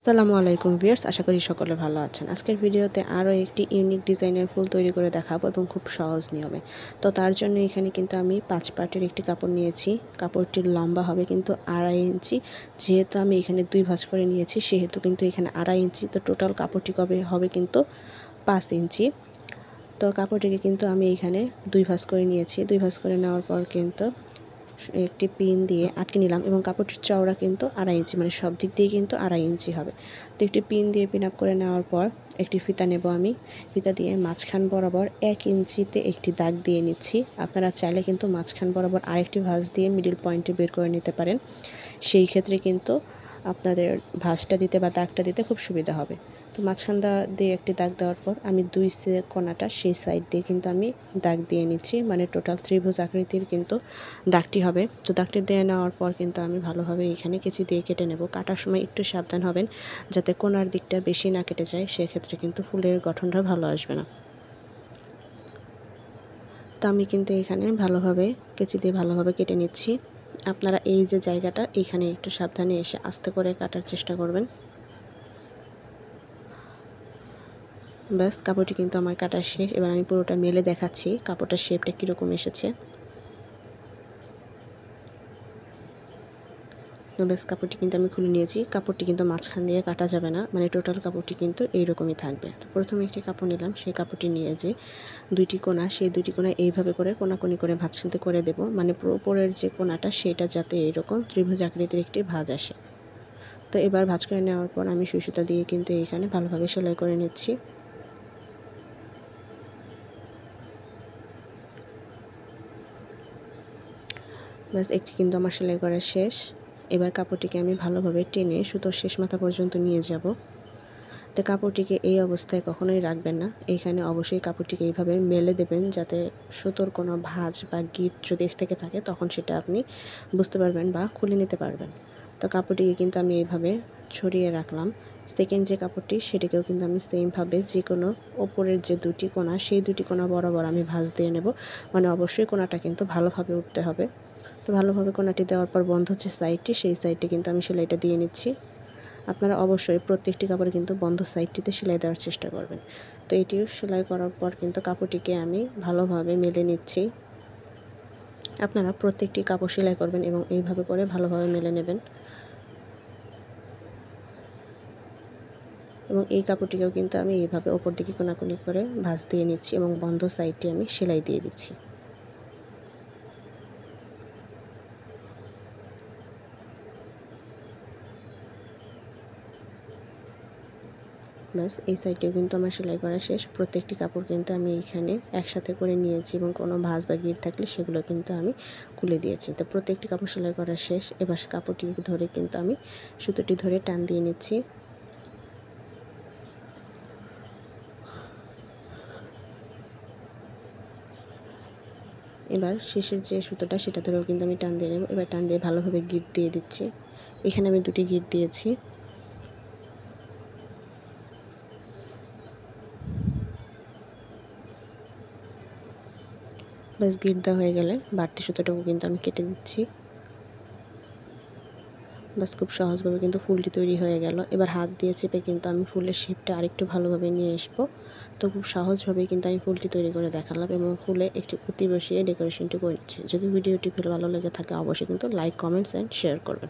আসসালামু আলাইকুম ভিউয়ার্স, আশা করি সকলে ভালো আছেন। আজকের ভিডিওতে আরও একটি ইউনিক ডিজাইনের ফুল তৈরি করে দেখাবো এবং খুব সহজ নিয়মে। তো তার জন্য এখানে কিন্তু আমি 5 পার্টের একটি কাপড় নিয়েছি। কাপড়টির লম্বা হবে কিন্তু 2.5 ইঞ্চি। যেহেতু আমি এখানে 2 ভাঁজ করে নিয়েছি সেহেতু কিন্তু এখানে 2.5 ইঞ্চি। তো টোটাল কাপড়টি হবে কিন্তু 5 ইঞ্চি। তো কাপড়টিকে কিন্তু আমি এখানে 2 ভাঁজ করে নিয়েছি। 2 ভাঁজ করে নেওয়ার পর কিন্তু একটি পিন দিয়ে আটকে নিলাম এবং কাপড়টির চওড়া কিন্তু 2.5 ইঞ্চি, মানে সব দিক দিয়ে কিন্তু 2.5 ইঞ্চি হবে। তো একটি পিন দিয়ে পিন আপ করে নেওয়ার পর একটি ফিতা নেব আমি। ফিতা দিয়ে মাঝখান বরাবর 1 ইঞ্চিতে একটি দাগ দিয়ে নিচ্ছি। আপনারা চাইলে কিন্তু মাঝখান বরাবর আরেকটি ভাঁজ দিয়ে মিডল পয়েন্টে বের করে নিতে পারেন। সেই ক্ষেত্রে কিন্তু আপনাদের ভাঁজটা দিতে বা দাগটা দিতে খুব সুবিধা হবে। তো মাঝখান দিয়ে একটি দাগ দেওয়ার পর আমি 2 কোণাটা সেই সাইড দিয়ে কিন্তু আমি দাগ দিয়ে নিচ্ছি, মানে টোটাল ত্রিভুজ আকৃতির কিন্তু দাগটি হবে। তো দাগটি দিয়ে নেওয়ার পর কিন্তু আমি ভালোভাবে এখানে কেচি দিয়ে কেটে নেব। কাটার সময় একটু সাবধান হবেন যাতে কোণার দিকটা বেশি না কেটে যায়, সেক্ষেত্রে কিন্তু ফুলের গঠনটা ভালো আসবে না। তো আমি কিন্তু এখানে ভালোভাবে কেচি দিয়ে ভালোভাবে কেটে নিচ্ছি। আপনারা এই যে জায়গাটা, এখানে একটু সাবধানে এসে আস্তে করে কাটার চেষ্টা করবেন। ব্যাস, কাপড়টি কিন্তু আমার কাটা শেষ। এবার আমি পুরোটা মেলে দেখাচ্ছি কাপড়টার শেপটা কীরকম এসেছে। তো ব্যাস, কাপড়টি কিন্তু আমি খুলে নিয়েছি। কাপড়টি কিন্তু মাঝখান দিয়ে কাটা যাবে না, মানে টোটাল কাপড়টি কিন্তু এইরকমই থাকবে। তো প্রথমে একটি কাপড় নিলাম, সেই কাপড়টি নিয়ে যে 2টি কোণা, সেই 2টি কোণা এইভাবে করে কোনাকুনি করে ভাঁজ কিন্তু করে দেব, মানে উপরের যে কোণাটা সেটা যাতে এইরকম ত্রিভুজ আকৃতির একটি ভাঁজ আসে। তো এবার ভাঁজ করে নেওয়ার পর আমি সুই সুতা দিয়ে কিন্তু এইখানে ভালোভাবে সেলাই করে নিচ্ছি। ব্যাস, একটি কিন্তু আমার সেলাই করা শেষ। এবার কাপড়টিকে আমি ভালোভাবে টেনে সুতোর শেষ মাথা পর্যন্ত নিয়ে যাব। তো কাপড়টিকে এই অবস্থায় কখনোই রাখবেন না। এইখানে অবশ্যই কাপড়টিকে এইভাবে মেলে দেবেন যাতে সুতোর কোনো ভাঁজ বা গিঁট যদি থেকে থাকে তখন সেটা আপনি বুঝতে পারবেন বা খুলে নিতে পারবেন। তো কাপড়টিকে কিন্তু আমি এইভাবে ছড়িয়ে রাখলাম। সেকেন্ড যে কাপড়টি সেটিকেও কিন্তু আমি সেমভাবে যে কোনো ওপরের যে 2টি কোণা সেই 2টি কোণা বরাবর আমি ভাঁজ দিয়ে নেব, মানে অবশ্যই কোণাটা কিন্তু ভালোভাবে উঠতে হবে। তো ভালোভাবে কোণাটি দেওয়ার পর বন্ধ যে সাইডটি, সেই সাইডটি কিন্তু আমি সেলাইটা দিয়ে নিচ্ছি। আপনারা অবশ্যই প্রত্যেকটি কাপড়ে কিন্তু বন্ধ সাইডটিতে সেলাই দেওয়ার চেষ্টা করবেন। তো এটিও সেলাই করার পর কিন্তু কাপড়টিকে আমি ভালোভাবে মেলে নিচ্ছি। আপনারা প্রত্যেকটি কাপড় সেলাই করবেন এবং এইভাবে করে ভালোভাবে মেলে নেবেন। এবং এই কাপড়টিকেও কিন্তু আমি এইভাবে ওপর দিকে কোনাকুনি করে ভাঁজ দিয়ে নিচ্ছি এবং বন্ধ সাইডটি আমি সেলাই দিয়ে দিচ্ছি। ব্যাস, এই সাইডটিও কিন্তু আমার সেলাই করা শেষ। প্রত্যেকটি কাপড় কিন্তু আমি এইখানে একসাথে করে নিয়েছি এবং কোনো ভাঁজ বা গিঁট থাকলে সেগুলো কিন্তু আমি খুলে দিয়েছি। তো প্রত্যেকটি কাপড় সেলাই করা শেষ। এবার কাপড়টি ধরে কিন্তু আমি সুতোটি ধরে টান দিয়ে নিচ্ছি। এবার শেষের যে সুতোটা সেটা ধরেও কিন্তু আমি টান দিয়ে নেব। এবার টান দিয়ে ভালোভাবে গিঁট দিয়ে দিচ্ছি। এখানে আমি 2টি গিঁট দিয়েছি। ব্যাস, গিঁট দেওয়া হয়ে গেলে বাড়তি সুতোটাও কিন্তু আমি কেটে দিচ্ছি। ব্যাস, খুব সহজভাবে কিন্তু ফুলটি তৈরি হয়ে গেল। এবার হাত দিয়ে চেপে কিন্তু আমি ফুলের শেপটা আরেকটু ভালোভাবে নিয়ে আসবো। তো খুব সহজভাবেই কিন্তু আমি ফুলটি তৈরি করে দেখালাম এবং ফুলে একটি পুঁতি বসিয়ে ডেকোরেশনটি করে নিচ্ছি। যদি ভিডিওটি ভালো লেগে থাকে অবশ্যই কিন্তু লাইক, কমেন্টস অ্যান্ড শেয়ার করবেন।